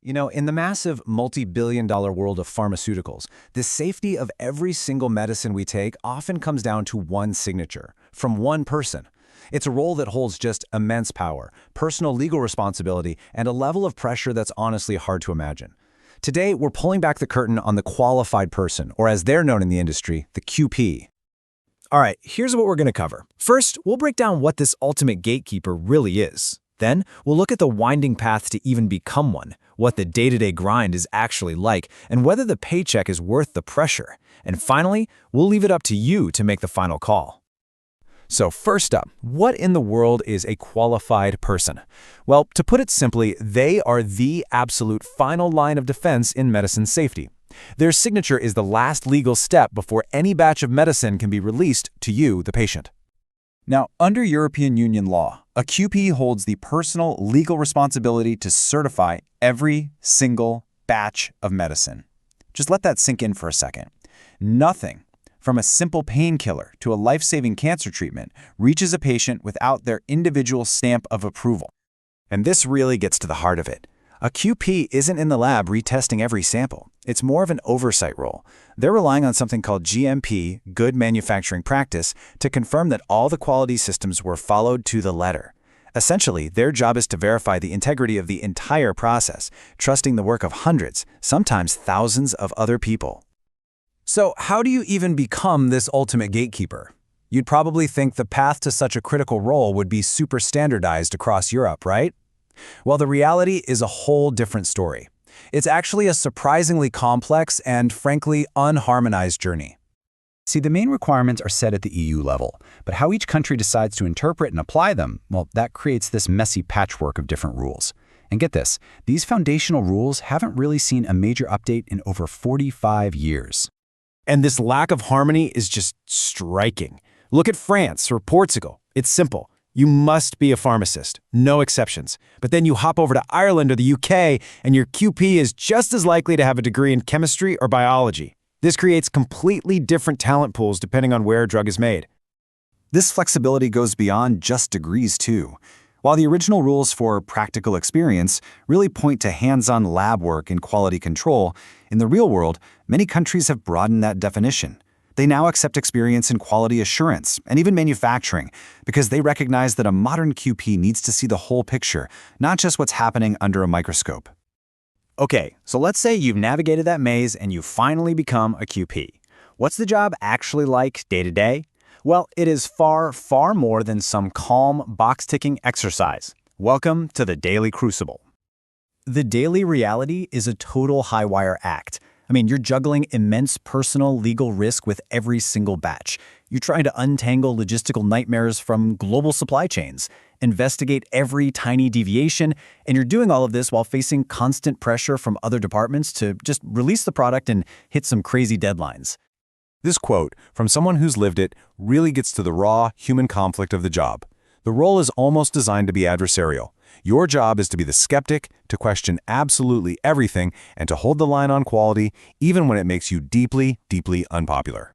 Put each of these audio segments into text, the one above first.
In the massive multi-billion-dollar world of pharmaceuticals, the safety of every single medicine we take often comes down to one signature, from one person. It's a role that holds just immense power, personal legal responsibility, and a level of pressure that's honestly hard to imagine. Today, we're pulling back the curtain on the qualified person, or as they're known in the industry, the QP. All right, here's what we're going to cover. First, we'll break down what this ultimate gatekeeper really is. Then, we'll look at the winding path to even become one, what the day-to-day grind is actually like, and whether the paycheck is worth the pressure. And finally, we'll leave it up to you to make the final call. So first up, what in the world is a qualified person? Well, to put it simply, they are the absolute final line of defense in medicine safety. Their signature is the last legal step before any batch of medicine can be released to you, the patient. Now, under European Union law, a QP holds the personal legal responsibility to certify every single batch of medicine. Just let that sink in for a second. Nothing, from a simple painkiller to a life-saving cancer treatment, reaches a patient without their individual stamp of approval. And this really gets to the heart of it. A QP isn't in the lab retesting every sample. It's more of an oversight role. They're relying on something called GMP, good manufacturing practice, to confirm that all the quality systems were followed to the letter. Essentially, their job is to verify the integrity of the entire process, trusting the work of hundreds, sometimes thousands of other people. So how do you even become this ultimate gatekeeper? You'd probably think the path to such a critical role would be super standardized across Europe, right? Well, the reality is a whole different story. It's actually a surprisingly complex and, frankly, unharmonized journey. See, the main requirements are set at the EU level, but how each country decides to interpret and apply them, well, that creates this messy patchwork of different rules. And get this, these foundational rules haven't really seen a major update in over 45 years. And this lack of harmony is just striking. Look at France or Portugal. It's simple. You must be a pharmacist, no exceptions. But then you hop over to Ireland or the UK, and your QP is just as likely to have a degree in chemistry or biology. This creates completely different talent pools depending on where a drug is made. This flexibility goes beyond just degrees, too. While the original rules for practical experience really point to hands-on lab work and quality control, in the real world, many countries have broadened that definition. They now accept experience in quality assurance and even manufacturing because they recognize that a modern QP needs to see the whole picture, not just what's happening under a microscope. Okay, so let's say you've navigated that maze and you finally become a QP. What's the job actually like day to day? Well, it is far, far more than some calm, box-ticking exercise. Welcome to the daily crucible. The daily reality is a total high-wire act. You're juggling immense personal legal risk with every single batch. You're trying to untangle logistical nightmares from global supply chains, investigate every tiny deviation, and you're doing all of this while facing constant pressure from other departments to just release the product and hit some crazy deadlines. This quote, from someone who's lived it, really gets to the raw human conflict of the job. The role is almost designed to be adversarial. Your job is to be the skeptic, to question absolutely everything, and to hold the line on quality, even when it makes you deeply, deeply unpopular.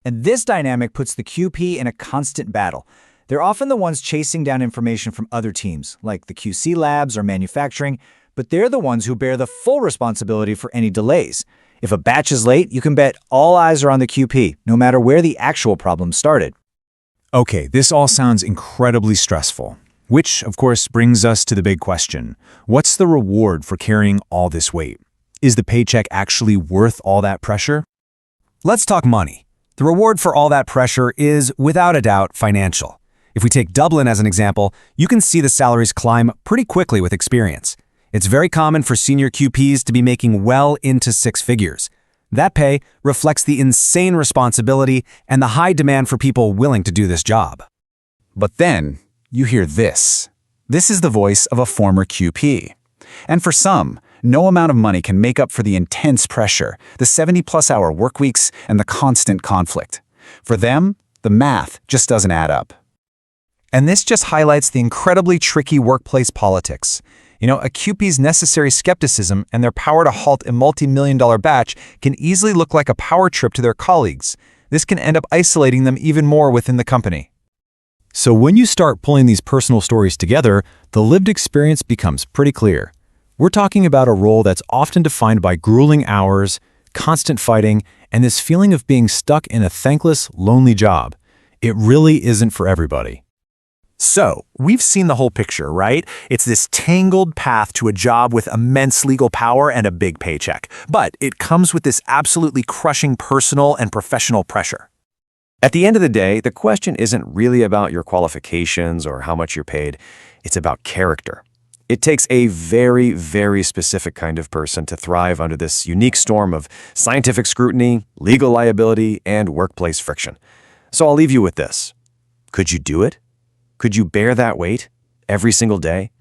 And this dynamic puts the QP in a constant battle. They're often the ones chasing down information from other teams, like the QC labs or manufacturing, but they're the ones who bear the full responsibility for any delays. If a batch is late, you can bet all eyes are on the QP, no matter where the actual problem started. Okay, this all sounds incredibly stressful. Which, of course, brings us to the big question. What's the reward for carrying all this weight? Is the paycheck actually worth all that pressure? Let's talk money. The reward for all that pressure is, without a doubt, financial. If we take Dublin as an example, you can see the salaries climb pretty quickly with experience. It's very common for senior QPs to be making well into six figures. That pay reflects the insane responsibility and the high demand for people willing to do this job. But then, you hear this. This is the voice of a former QP. And for some, no amount of money can make up for the intense pressure, the 70-plus hour work weeks, and the constant conflict. For them, the math just doesn't add up. And this just highlights the incredibly tricky workplace politics. A QP's necessary skepticism and their power to halt a multi-million-dollar batch can easily look like a power trip to their colleagues. This can end up isolating them even more within the company. So when you start pulling these personal stories together, the lived experience becomes pretty clear. We're talking about a role that's often defined by grueling hours, constant fighting, and this feeling of being stuck in a thankless, lonely job. It really isn't for everybody. So, we've seen the whole picture, right? It's this tangled path to a job with immense legal power and a big paycheck. But it comes with this absolutely crushing personal and professional pressure. At the end of the day, the question isn't really about your qualifications or how much you're paid. It's about character. It takes a very, very specific kind of person to thrive under this unique storm of scientific scrutiny, legal liability, and workplace friction. So I'll leave you with this. Could you do it? Could you bear that weight every single day?